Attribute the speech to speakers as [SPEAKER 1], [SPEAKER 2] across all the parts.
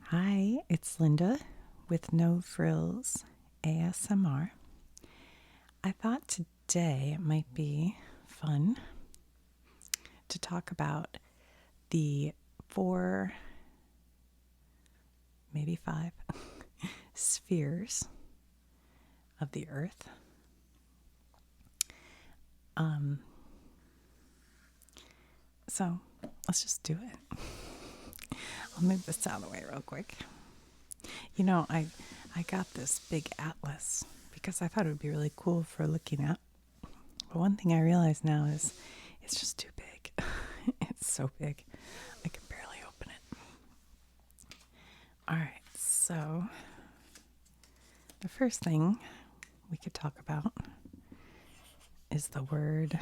[SPEAKER 1] Hi, it's Linda with No Frills ASMR. I thought today it might be fun to talk about the 4, maybe 5 spheres of the Earth. So let's just do it. I'll move this out of the way real quick. I got this big atlas because I thought it would be really cool for looking at. But one thing I realize now is it's just too big. It's so big. I can barely open it. All right, so the first thing we could talk about is the word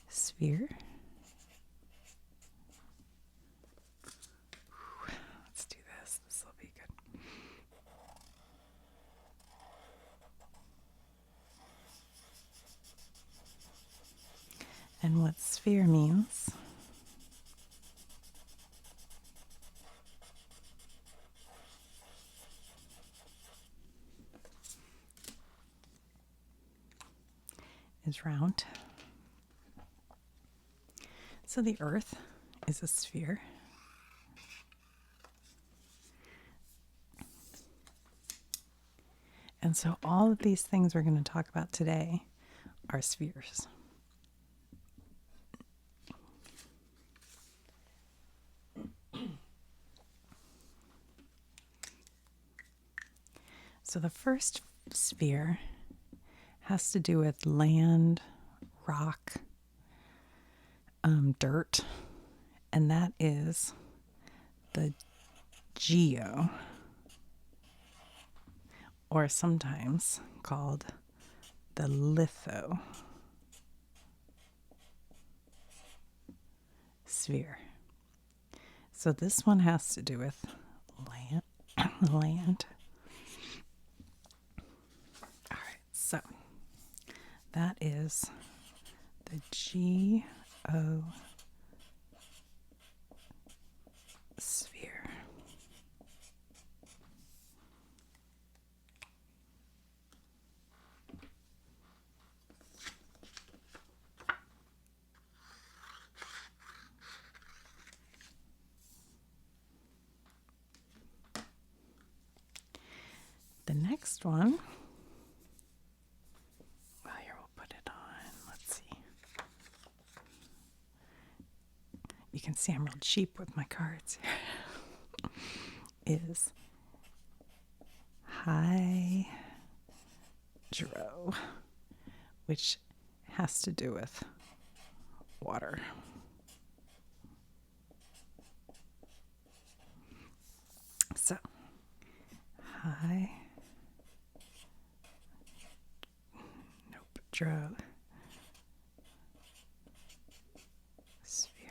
[SPEAKER 1] sphere. Let's do this. This will be good. And what sphere means is round. So the Earth is a sphere. And so all of these things we're going to talk about today are spheres. So the first sphere has to do with land, rock, dirt, and that is the geo, or sometimes called the litho sphere. So this one has to do with land. All right, so that is the geo sphere. The next one, well, here we'll put it on. Let's see. You can see I'm real cheap with my cards here. Is hydro, which has to do with water. So, hydro sphere.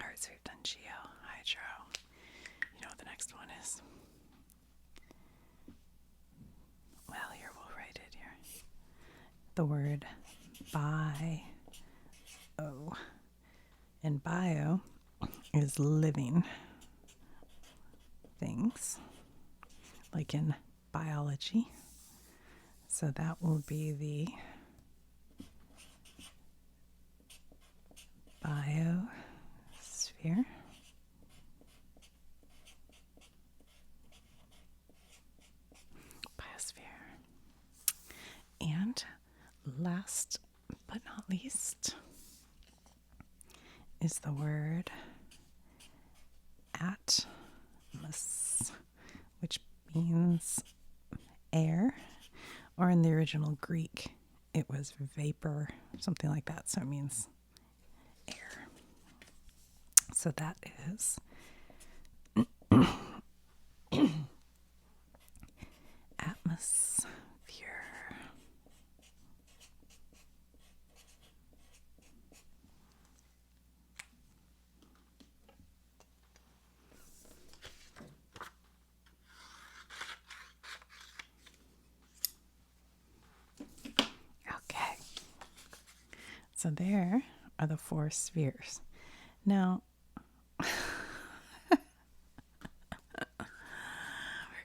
[SPEAKER 1] All right, so we've done geo, hydro. You know what the next one is? Well, here we'll write it here. The word bio. And bio is living things, like in biology. So that will be the biosphere. And last but not least is the word atmos, which means air, or in the original Greek, it was vapor, something like that. So it means air. So that is atmosphere. So there are the 4 spheres. Now, for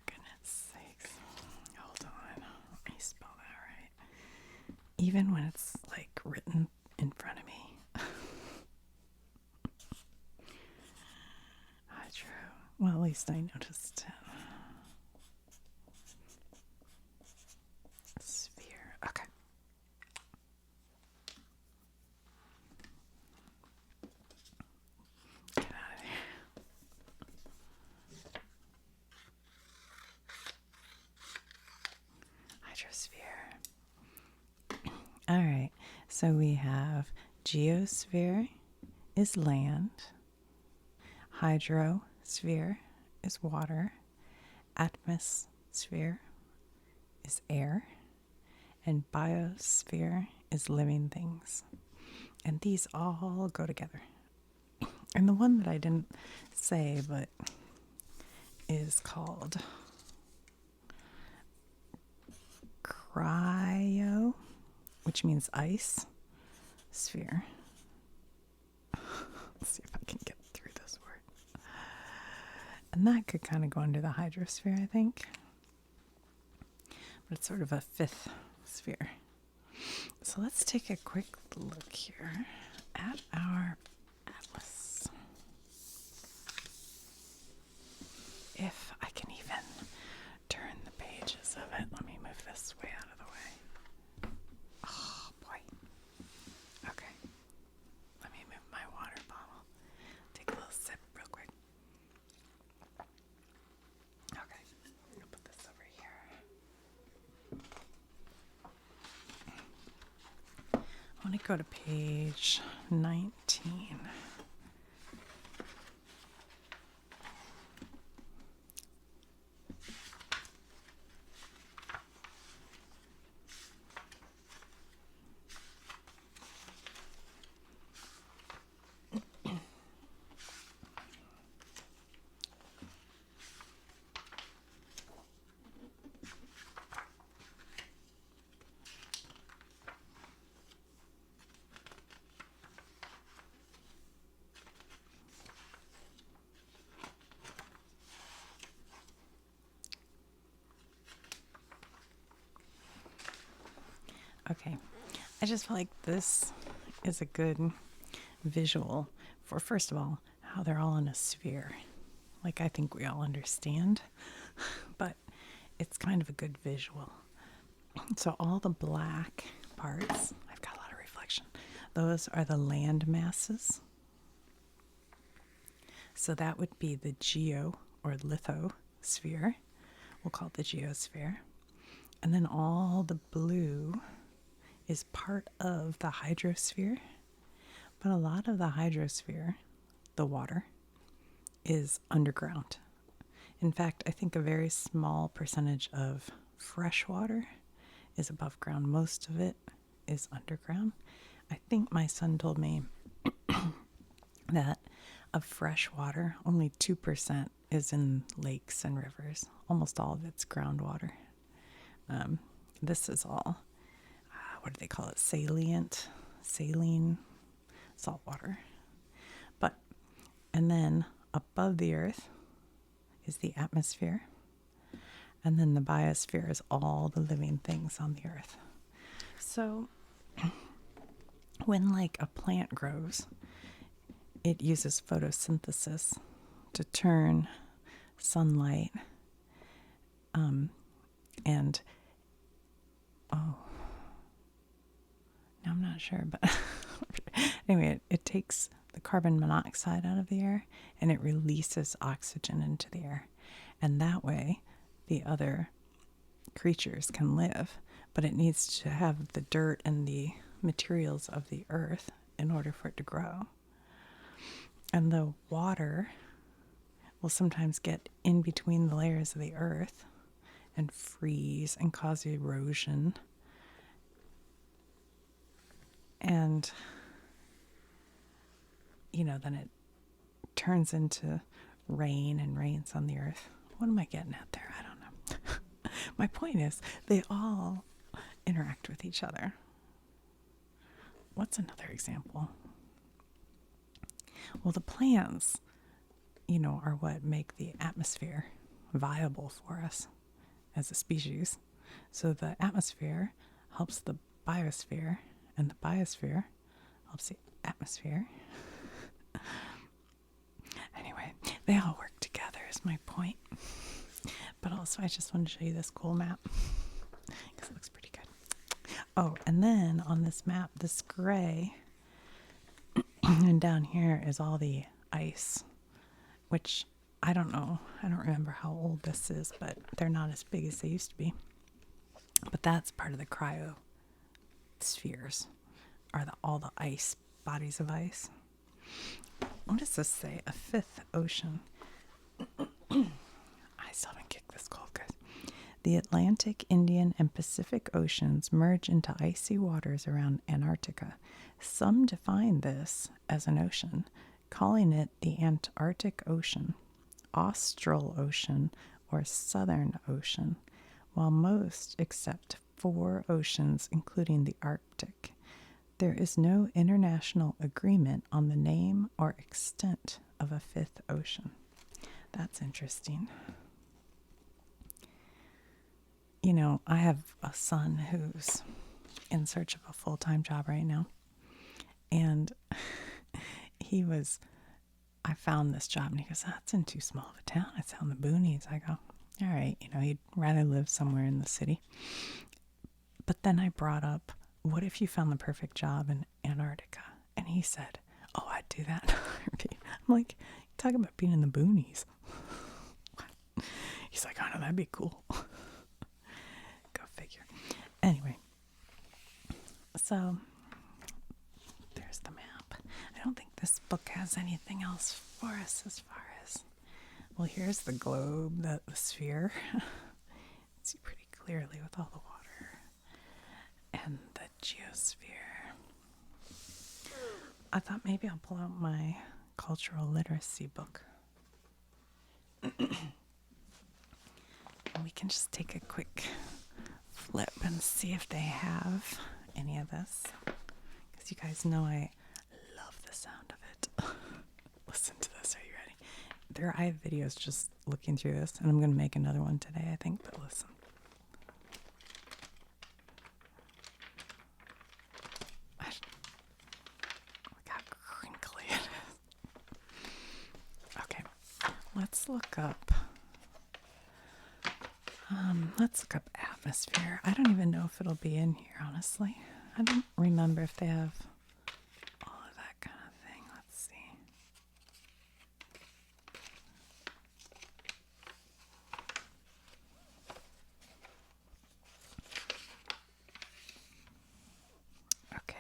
[SPEAKER 1] goodness sakes, hold on. Let me spell that right. Even when it's like written in front of me. Hydro. Well, at least I noticed it. Sphere. Okay. Get out of there. Hydrosphere. All right. So we have geosphere is land. Hydrosphere is water. Atmosphere is air. And biosphere is living things. And these all go together. And the one that I didn't say, but is called cryo, which means ice sphere. Let's see if I can get through this word. And that could kind of go under the hydrosphere, I think. But it's sort of a 5th sphere. So let's take a quick look here at our atlas. If I can even turn the pages of it. Let me move this way out of the way. Oh boy. Okay. Let me move my water bottle. Take a little sip real quick. Okay. I'll put this over here. I want to go to page 19. Okay, I just feel like this is a good visual for, first of all, how they're all in a sphere. Like, I think we all understand, but it's kind of a good visual. So all the black parts, I've got a lot of reflection. Those are the land masses. So that would be the geo or lithosphere. We'll call it the geosphere. And then all the blue is part of the hydrosphere, but a lot of the hydrosphere, the water, is underground. In fact, I think a very small percentage of fresh water is above ground. Most of it is underground. I think my son told me that of fresh water, only 2% is in lakes and rivers. Almost all of it's groundwater. This is all what do they call it? Saline salt water. And then above the earth is the atmosphere. And then the biosphere is all the living things on the earth. So when like a plant grows, it uses photosynthesis to turn sunlight and now I'm not sure, but anyway, it takes the carbon monoxide out of the air and it releases oxygen into the air. And that way the other creatures can live, but it needs to have the dirt and the materials of the earth in order for it to grow. And the water will sometimes get in between the layers of the earth and freeze and cause erosion. And, then it turns into rain and rains on the earth. What am I getting at there? I don't know. My point is, they all interact with each other. what's another example? Well, the plants, are what make the atmosphere viable for us as a species. So the atmosphere helps the biosphere, and the biosphere helps the atmosphere. Anyway, they all work together is my point. But also, I just wanted to show you this cool map because it looks pretty good. Oh, and then on this map, this gray, and down here is all the ice, which I don't know. I don't remember how old this is, but they're not as big as they used to be. But that's part of the cryospheres, are all the ice, bodies of ice. What does this say? A fifth ocean. I still haven't kicked this cold, guys. The Atlantic, Indian, and Pacific Oceans merge into icy waters around Antarctica. Some define this as an ocean, calling it the Antarctic Ocean, Austral Ocean, or Southern Ocean, while most accept 4 oceans, including the Arctic. There is no international agreement on the name or extent of a fifth ocean. That's interesting. I have a son who's in search of a full-time job right now. And I found this job, and he goes, that's in too small of a town. It's out in the boonies. I go, all right, he'd rather live somewhere in the city. But then I brought up, what if you found the perfect job in Antarctica? And he said, oh, I'd do that. I'm like, talk about being in the boonies. He's like, oh no, that'd be cool. Go figure. Anyway, so there's the map. I don't think this book has anything else for us as far as, well, here's the globe, the sphere. See pretty clearly with all the water. And the geosphere. I thought maybe I'll pull out my cultural literacy book. And we can just take a quick flip and see if they have any of this. Because you guys know I love the sound of it. Listen to this. Are you ready? I have videos just looking through this, and I'm going to make another one today, I think, but listen. Look how crinkly it is. Okay, let's look up. Let's look up atmosphere. I don't even know if it'll be in here, honestly. I don't remember if they have all of that kind of thing. Let's see. Okay.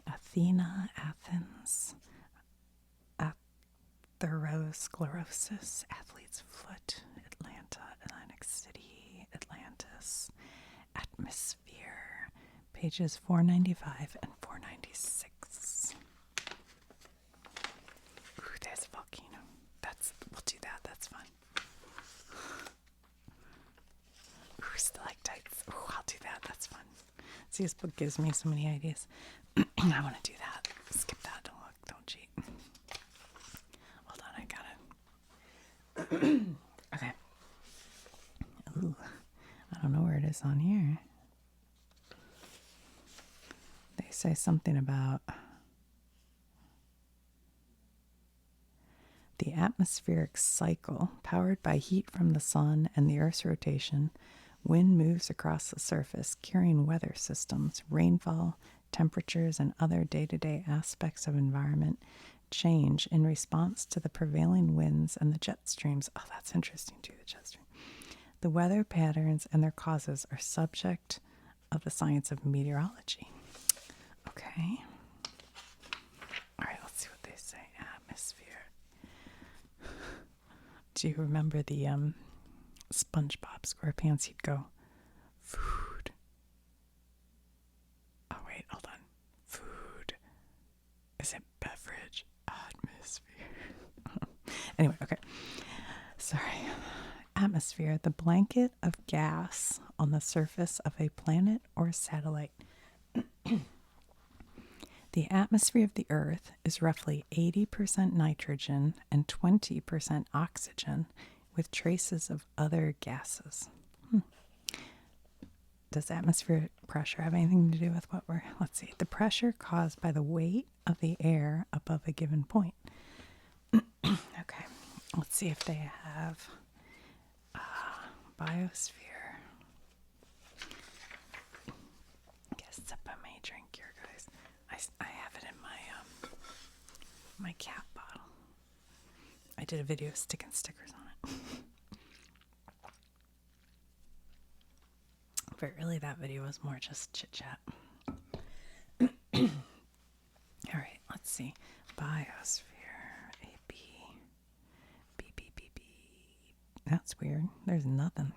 [SPEAKER 1] Athena, Athens, atherosclerosis, athlete's foot, Atlanta, Atlantic City, Atlantis, atmosphere, pages 495 and 496. Ooh, there's a volcano. We'll do that. That's fun. Ooh, stalactites. Ooh, I'll do that. That's fun. See, this book gives me so many ideas. I want to do that. Skip that. Don't look. Don't cheat. Hold on. I got it. Okay. Ooh. I don't know where it is on here. They say something about the atmospheric cycle, powered by heat from the sun and the Earth's rotation. Wind moves across the surface, carrying weather systems, rainfall, temperatures, and other day-to-day aspects of environment change in response to the prevailing winds and the jet streams. Oh, that's interesting too, the jet stream. The weather patterns and their causes are subject of the science of meteorology. Okay. All right, let's see what they say. Atmosphere. Do you remember the SpongeBob SquarePants? He'd go, food. Oh, wait, hold on. Food. Is it beverage? Atmosphere. Anyway, okay. Sorry. Atmosphere, the blanket of gas on the surface of a planet or satellite. The atmosphere of the Earth is roughly 80% nitrogen and 20% oxygen, with traces of other gases. Does atmospheric pressure have anything to do with what we're... Let's see. The pressure caused by the weight of the air above a given point. Okay. Let's see if they have biosphere. Get a sip of my drink here, guys. I have it in my cat bottle. I did a video of sticking stickers on it. But really, that video was more just chit chat. All right, let's see. Biosphere. A B. B B B B. That's weird. There's nothing.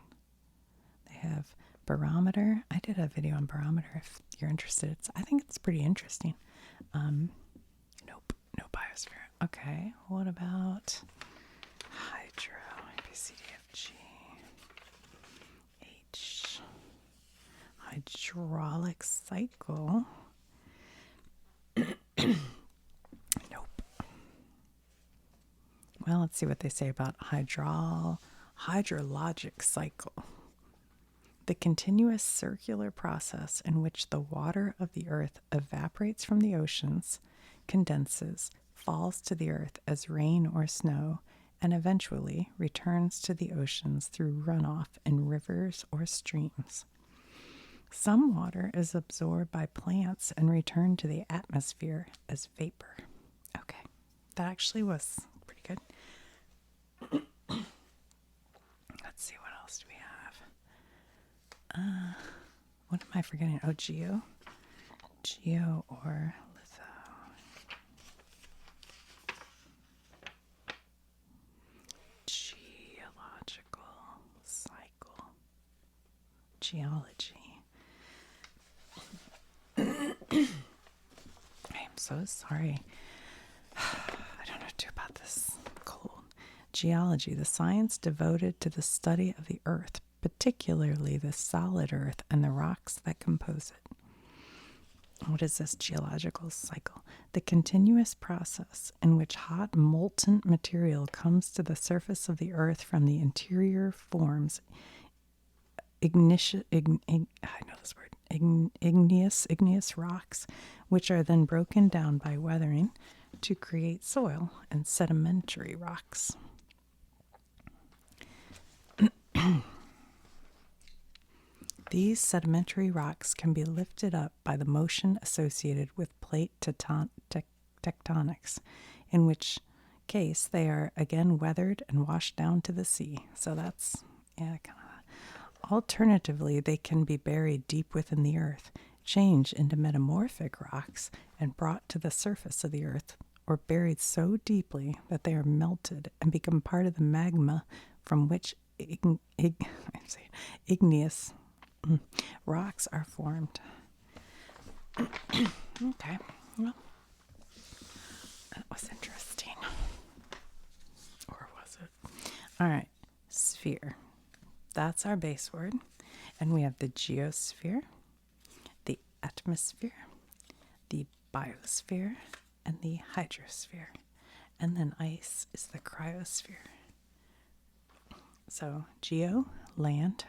[SPEAKER 1] They have barometer. I did a video on barometer if you're interested. I think it's pretty interesting. Nope. No biosphere. Okay. What about hydro? A B C D F G H. Hydraulic cycle. Nope. Well, let's see what they say about hydrologic cycle. The continuous circular process in which the water of the earth evaporates from the oceans, condenses, falls to the earth as rain or snow, and eventually returns to the oceans through runoff in rivers or streams. Some water is absorbed by plants and returned to the atmosphere as vapor. Okay, that actually was pretty good. Let's see, what else do we have? What am I forgetting? Oh, geo. Geo or litho. Geological cycle. Geology. I am so sorry. I don't know what to do about this cold. Geology, the science devoted to the study of the earth, particularly the solid earth and the rocks that compose it. What is this geological cycle? The continuous process in which hot molten material comes to the surface of the earth from the interior forms igneous rocks, which are then broken down by weathering to create soil and sedimentary rocks. These sedimentary rocks can be lifted up by the motion associated with plate tectonics, in which case they are again weathered and washed down to the sea. So that's, kind of. Alternatively, they can be buried deep within the earth, changed into metamorphic rocks, and brought to the surface of the earth, or buried so deeply that they are melted and become part of the magma from which igneous rocks are formed. Okay, well, that was interesting. Or was it? All right, sphere. That's our base word. And we have the geosphere, the atmosphere, the biosphere, and the hydrosphere. And then ice is the cryosphere. So geo, land,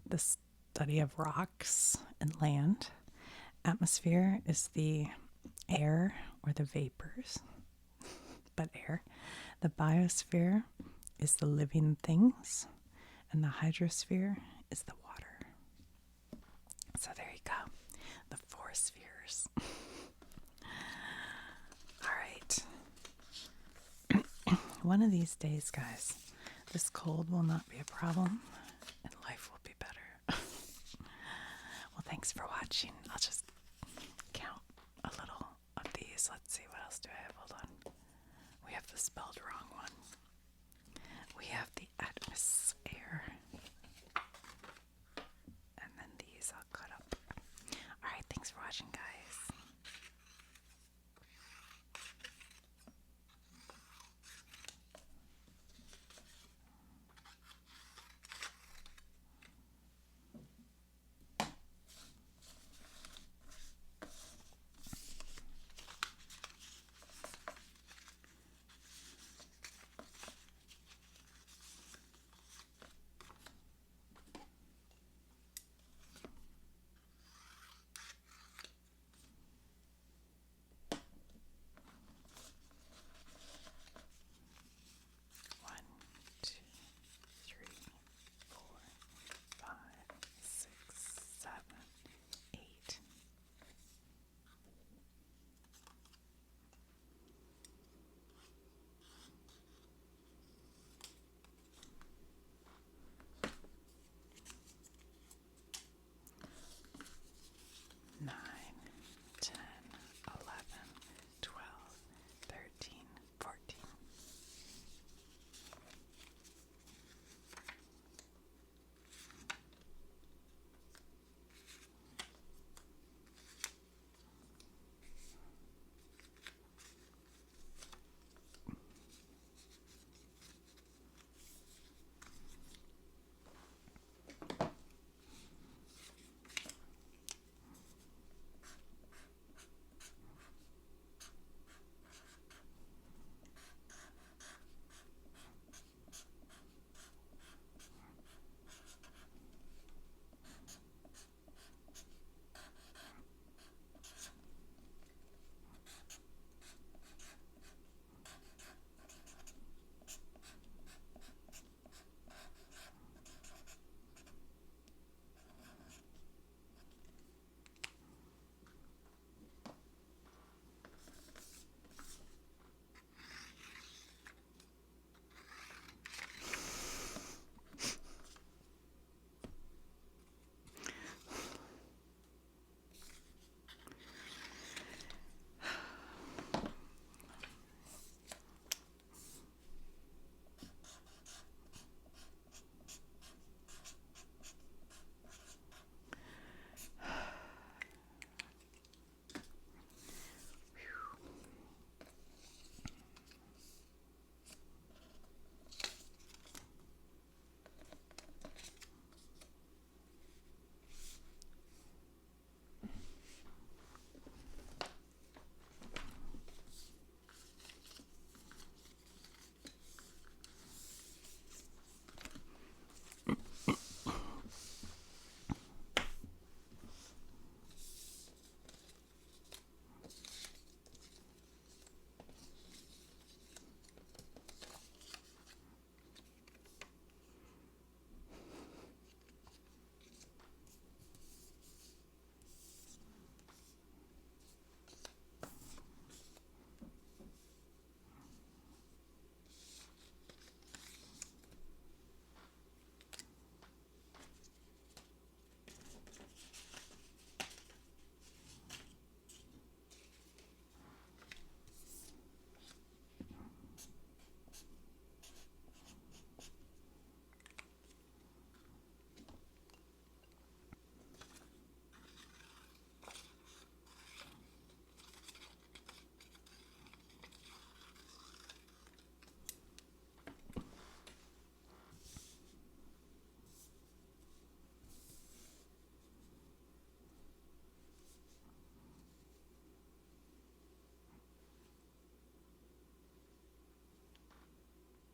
[SPEAKER 1] the study of rocks and land. Atmosphere is the air or the vapors, but air. The biosphere is the living things. And the hydrosphere is the water. So there you go. The 4 spheres. All right. One of these days, guys, this cold will not be a problem and life will be better. Well, thanks for watching. I'll just count a little of these. Let's see, what else do I have? Hold on. We have the spelled wrong one. We have the atmosphere.